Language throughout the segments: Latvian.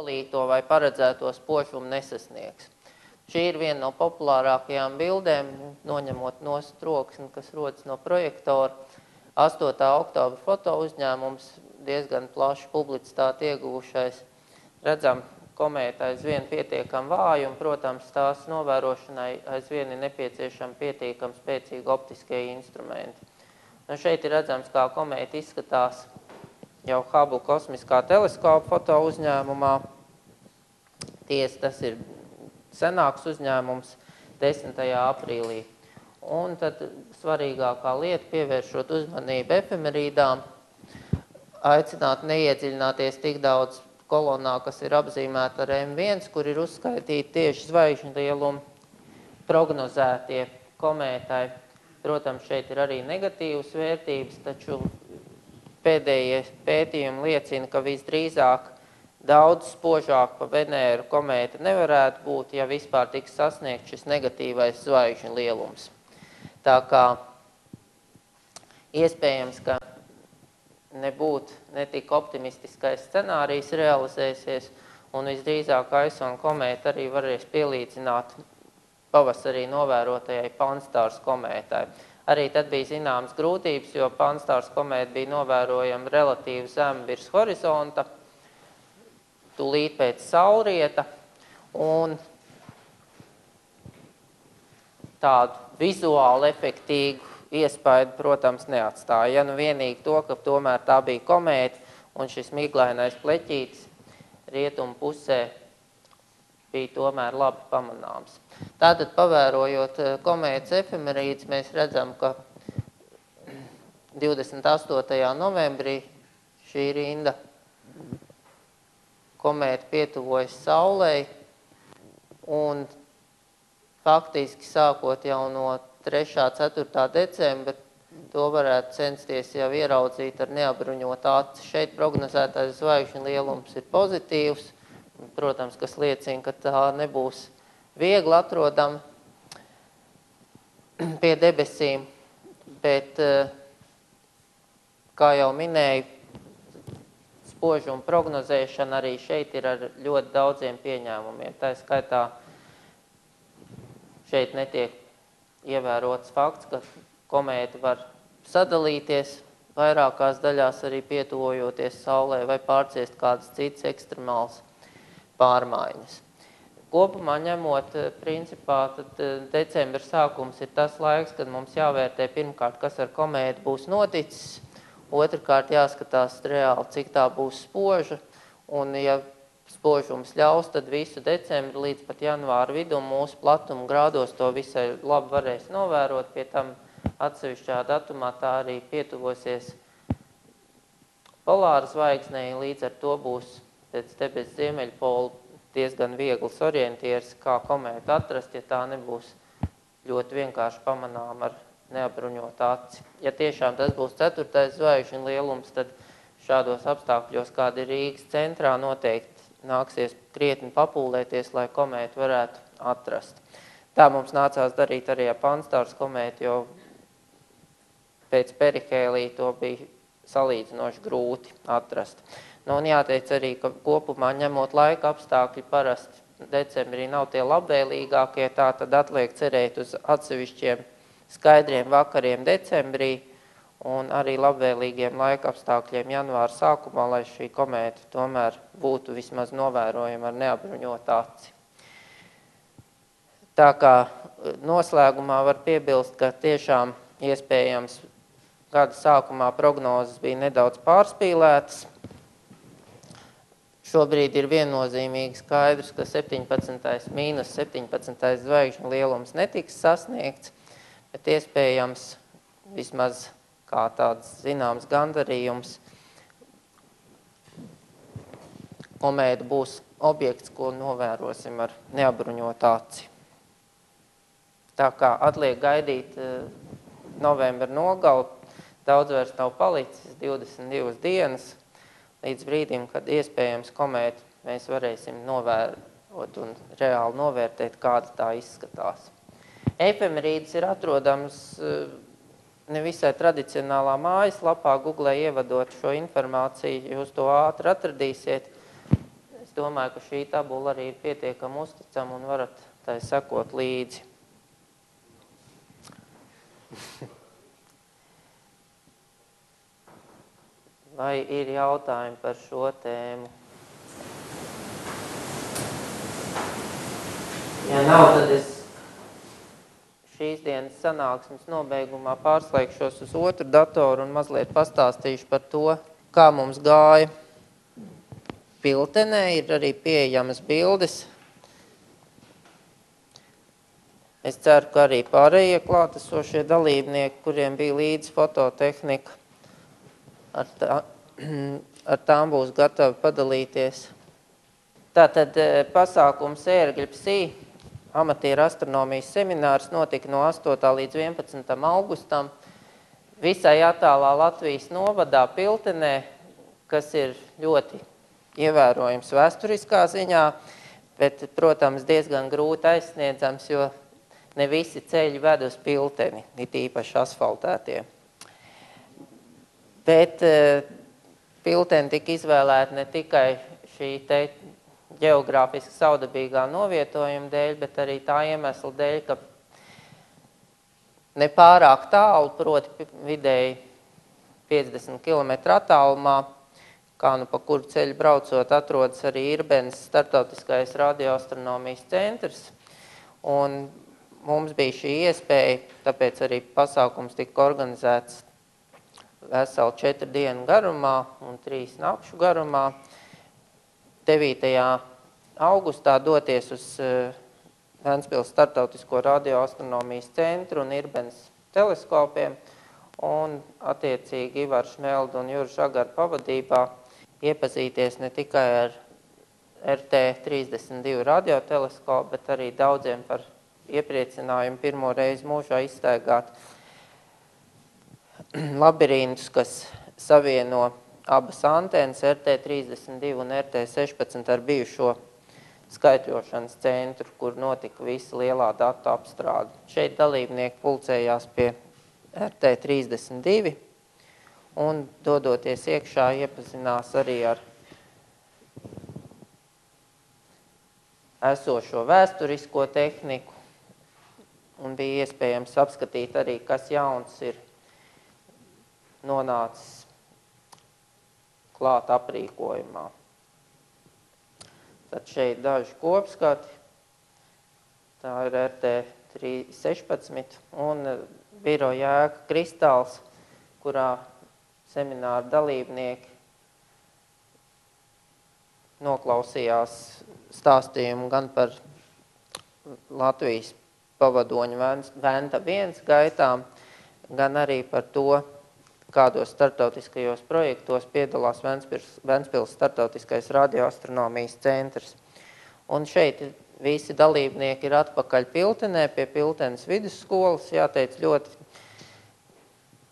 solīto vai paredzēto spožumu nesasniegs. Šī ir viena no populārākajām bildēm, noņemot nost troksni, kas rodas no projektora. 8. oktobra foto uzņēmums, diezgan plašu publicitāti ieguvušais. Redzam, komēta aizvien pietiekam vāju, un, protams, tās novērošanai aizvien ir nepieciešami pietiekam spēcīgi optiskie instrumenti. Un šeit ir redzams, kā komēta izskatās jau Hubble kosmiskā teleskopa foto uzņēmumā. Tas ir senāks uzņēmums 10. aprīlī. Un tad svarīgākā lieta, pievēršot uzmanību efemerīdām, aicināt neiedziļināties tik daudz kolonā, kas ir apzīmēta ar M1, kur ir uzskaitīti tieši zvaigžņu lielumu prognozētie komētai. Protams, šeit ir arī negatīvas vērtības, taču pēdējie pētījumi liecina, ka visdrīzāk daudz spožāk pa Venēru komēta nevarētu būt, ja vispār tiks sasniegt šis negatīvais zvaigžņu lielums. Tā kā iespējams, ka nebūtu netik optimistiskais scenārijs realizēsies, un visdrīzāk Aisona komēta arī varēs pielīdzināt pavasarī novērotajai Pan-Stars komētai. Arī tad bija zināmas grūtības, jo Pan-Stars komēta bija novērojama relatīvi zem virs horizonta, tūlīt pēc saulrieta, un tādu vizuāli efektīgu iespaidu, protams, neatstāja. Ja nu vienīgi to, ka tomēr tā bija komēta, un šis miglainais pleķītis rietumu pusē bija tomēr labi pamanāms. Tātad, pavērojot komētas efemerīdes, mēs redzam, ka 28. novembrī šī rinda komēta pietuvojas Saulei, un faktiski sākot jau no 3. 4. decembra, to varētu censties jau ieraudzīt ar neapbruņotu aci. Šeit prognozētais zvaigžņu lielums ir pozitīvs, protams, kas liecina, ka tā nebūs viegli atrodama pie debesīm, bet, kā jau minēju, spožuma prognozēšana arī šeit ir ar ļoti daudziem pieņēmumiem. Tā skaitā šeit netiek ievērots fakts, ka komēta var sadalīties vairākās daļās, arī pietuvojoties Saulē, vai pārciest kādas citas ekstremālas pārmaiņas. Kopumā ņemot, principā, tad decembra sākums ir tas laiks, kad mums jāvērtē pirmkārt, kas ar komētu būs noticis, otrkārt jāskatās reāli, cik tā būs spoža, un ja spožums ļaus, tad visu decembri līdz pat janvāra vidum mūsu platuma grādos to visai labi varēs novērot, pie tam atsevišķā datumā tā arī pietuvosies polāra zvaigznei, līdz ar to būs pēc debes ziemeļpola diezgan viegls orientieris, kā komētu atrast, ja tā nebūs ļoti vienkārši pamanām ar neapbruņotu aci. Ja tiešām tas būs 4. zvaigžņu lielums, tad šādos apstākļos, kādi ir Rīgas centrā, noteikti nāksies krietni papūlēties, lai komētu varētu atrast. Tā mums nācās darīt arī ar Pan-Stars komētu, jo pēc perihēlija to bija salīdzinoši grūti atrast. Nu, un jāteic arī, ka kopumā ņemot laika apstākļi parasti decembrī nav tie labvēlīgākie, tā tad atliek cerēt uz atsevišķiem skaidriem vakariem decembrī un arī labvēlīgiem laika apstākļiem janvāra sākumā, lai šī komēta tomēr būtu vismaz novērojama ar neapbruņotu aci. Tā kā noslēgumā var piebilst, ka tiešām iespējams gada sākumā prognozes bija nedaudz pārspīlētas. Šobrīd ir viennozīmīgi skaidrs, ka 17. zvaigžņu lielums netiks sasniegts, bet iespējams vismaz kā tāds zināms gandarījums, komēta būs objekts, ko novērosim ar neapbruņotu aci. Tā kā atliek gaidīt novembra nogalu, daudz vairs nav palicis, 22 dienas, līdz brīdim, kad iespējams komētu mēs varēsim novērot un reāli novērtēt, kāda tā izskatās. Efemerīdes ir atrodams nevisai tradicionālā mājaslapā, Googlē ievadot šo informāciju, jūs to ātri atradīsiet. Es domāju, ka šī tabula arī ir pietiekami uzticama un varat tai sekot līdzi. Vai ir jautājumi par šo tēmu? Ja nav, tad es šīs dienas sanāksmes nobeigumā pārslēgšos uz otru datoru un mazliet pastāstīšu par to, kā mums gāja Piltenē. Ir arī pieejamas bildes. Es ceru, ka arī pārējie klātesošie dalībnieki, kuriem bija līdzi fototehnika, ar tām būs gatavi padalīties. Tātad pasākums ērgļpsī, amatieru astronomijas seminārs, notika no 8. līdz 11. augustam visai attālā Latvijas novadā Piltenē, kas ir ļoti ievērojams vēsturiskā ziņā, bet, protams, diezgan grūti aizsniedzams, jo ne visi ceļi ved uz Pilteni, it īpaši asfaltētie. Bet Pilteni tika izvēlēta ne tikai šī te ģeogrāfiski saudabīgā novietojuma dēļ, bet arī tā iemesla dēļ, ka nepārāk tālu, proti vidēji 50 km attālumā, kā nu pa kuru ceļu braucot, atrodas arī Irbenes starptautiskais radioastronomijas centrs. Un mums bija šī iespēja, tāpēc arī pasākums tika organizēts veselu 4 dienu garumā un 3 nakšu garumā. 9. augustā doties uz Ventspils starptautisko radioastronomijas centru un Irbenes teleskopiem un attiecīgi Ivar Šmelda un Jura Žagara pavadībā iepazīties ne tikai ar RT32 radioteleskopu, bet arī daudziem par iepriecinājumu pirmo reizi mūžā izstaigāt labirintus, kas savieno abas antenas RT32 un RT16 ar bijušo skaitļošanas centru, kur notika visa lielā datu apstrāde. Šeit dalībnieki pulcējās pie RT32 un dodoties iekšā iepazinās arī ar esošo vēsturisko tehniku un bija iespējams apskatīt arī, kas jauns ir nonācis klāt aprīkojumā. Tad šeit daži kopskati, tā ir RT16 un biroja ēka Kristāls, kurā semināra dalībnieki noklausījās stāstījumu gan par Latvijas pavadoņu Venta 1 gaitām, gan arī par to, kādos starptautiskajos projektos piedalās Ventspils starptautiskais radioastronomijas centrs. Un šeit visi dalībnieki ir atpakaļ Piltenē pie Piltenes vidusskolas, jāteic, ļoti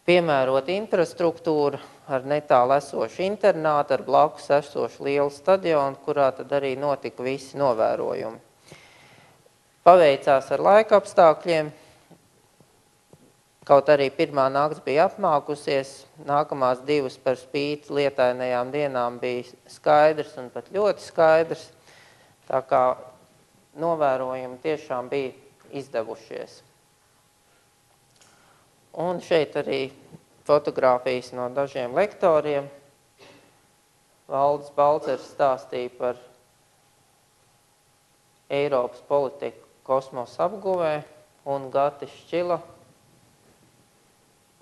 piemērota infrastruktūra ar netālu esošu internātu, ar blakus esošu lielu stadionu, kurā tad arī notika visi novērojumi. Paveicās ar laika apstākļiem, kaut arī pirmā nakts bija apmākusies, nākamās 2 par spīti lietainajām dienām bija skaidrs un pat ļoti skaidrs, tā kā novērojumi tiešām bija izdevušies. Un šeit arī fotogrāfijas no dažiem lektoriem. Valdis Balcers stāstīja par Eiropas politiku kosmosa apguvē un Gatis Šķila,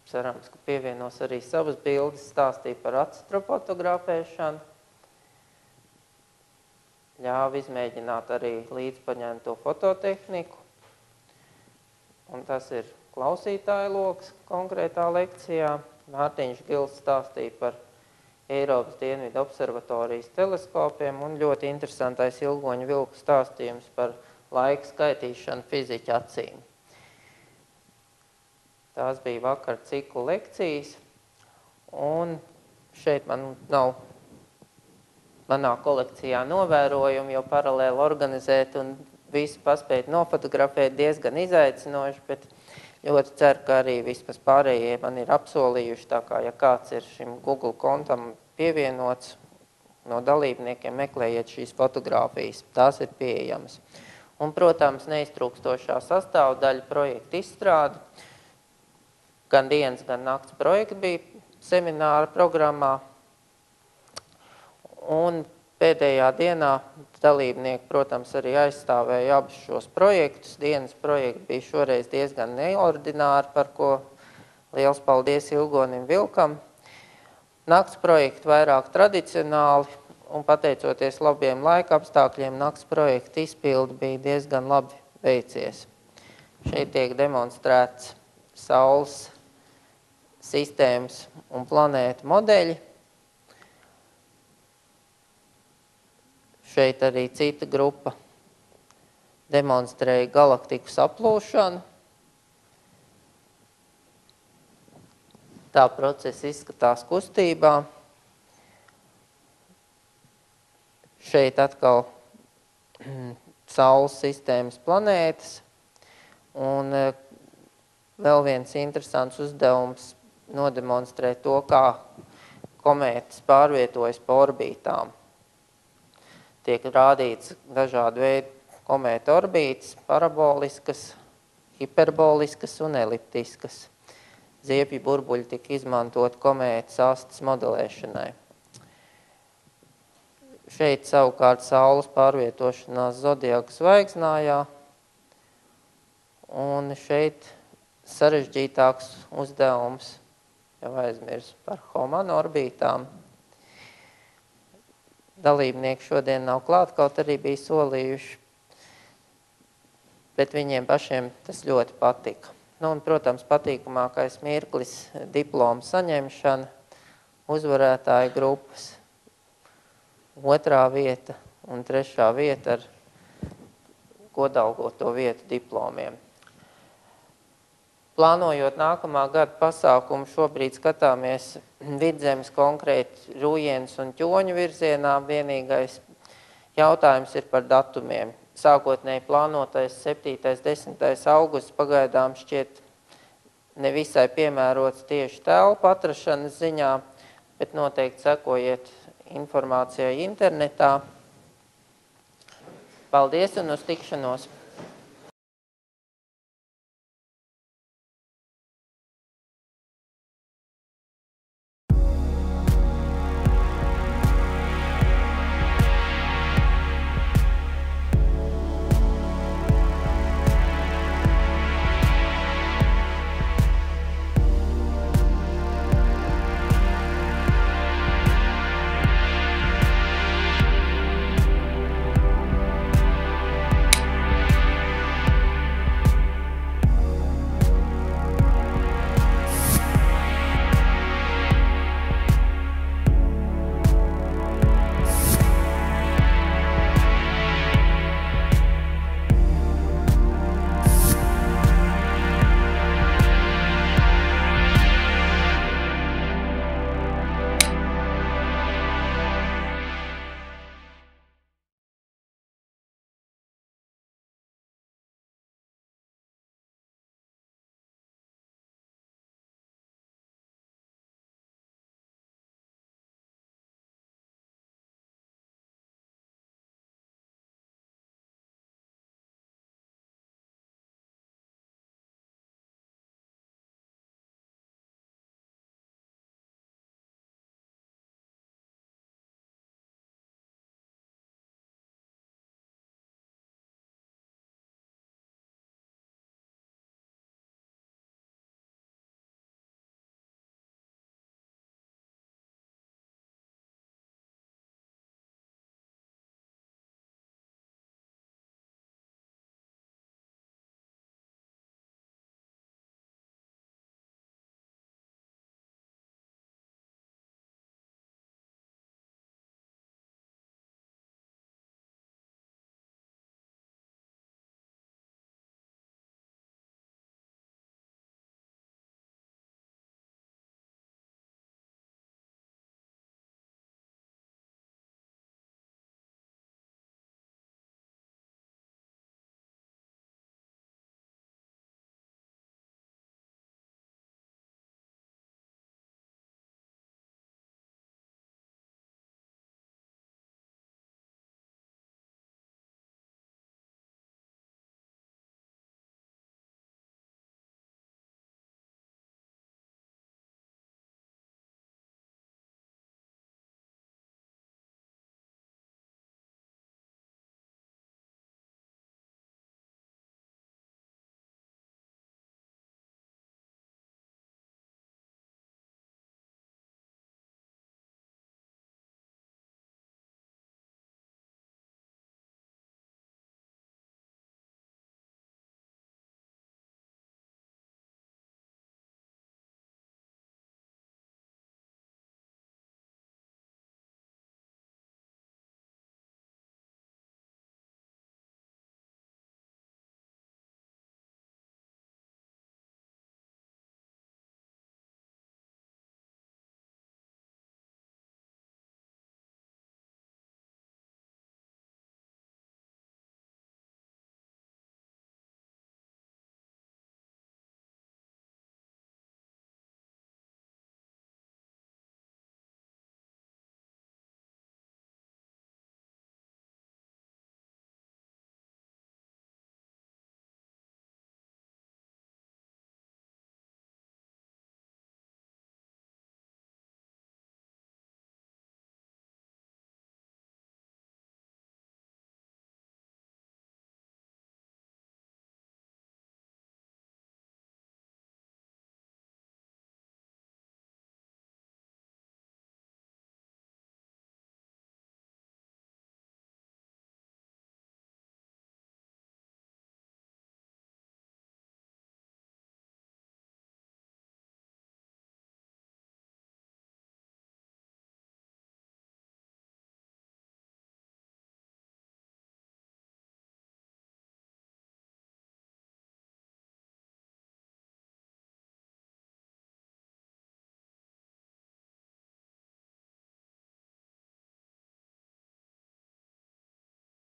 cerams, ka pievienos arī savas bildes, stāstīja par astrofotografēšanu, ļāva izmēģināt arī līdzpaņemto fototehniku, un tas ir klausītāja loks konkrētā lekcijā. Mārtiņš Gils stāstīja par Eiropas Dienvidu observatorijas teleskopiem un ļoti interesantais Ilgoņa Vilku stāstījums par laika skaitīšanu fiziķa acīm. Tās bija vakar ciklu lekcijas, un šeit man nav manā kolekcijā novērojumi, jo paralēli organizēt un visu paspēt nofotografēt diezgan izaicinoši, bet ļoti ceru, ka arī vismaz pārējie man ir apsolījuši, tā kā ja kāds ir šim Google kontam pievienots no dalībniekiem meklējiet šīs fotogrāfijas, tās ir pieejamas. Un, protams, neiztrūkstošā sastāvdaļa projekta izstrāde. Gan dienas, gan nakts projekti bija semināra programmā. Un pēdējā dienā dalībnieki, protams, arī aizstāvēja abus šos projektus. Dienas projekti bija šoreiz diezgan neordināri, par ko liels paldies Ilgonim Vilkam. Nakts projekti vairāk tradicionāli, un pateicoties labiem laika apstākļiem, nakts projekta izpildi bija diezgan labi veicies. Šeit tiek demonstrēts Saules sistēmas un planētu modeļi. Šeit arī cita grupa demonstrēja galaktiku saplūšanu. Tā procesa izskatās kustībā. Šeit atkal Saules sistēmas planētas. Un vēl viens interesants uzdevums nodemonstrēt to, kā komētas pārvietojas pa orbītām. Tiek rādīts dažādu veidu komētu orbītas, paraboliskas, hiperboliskas un eliptiskas. Ziepju burbuļi tika izmantot komētas astes modelēšanai. Šeit savukārt Saules pārvietošanās zodiaka zvaigznājā, un šeit sarežģītāks uzdevums, jau aizmirs par Homanu orbītām. Dalībnieki šodien nav klāt, kaut arī bija solījuši, bet viņiem pašiem tas ļoti patika. Nu, un, protams, patīkamākais mirklis diplomu saņemšana, uzvarētāju grupas, 2. vieta un 3. vieta ar godalgoto vietu diplomiem. Plānojot nākamā gada pasākumu, šobrīd skatāmies Vidzemes konkrēti Rūjienas un Ķoņu virzienā. Vienīgais jautājums ir par datumiem. Sākotnēji plānotais 7. 10. augusts pagaidām šķiet nevisai piemērots tieši telpu atrašanas ziņā, bet noteikti sekojiet informācijai internetā. Paldies un uz tikšanos!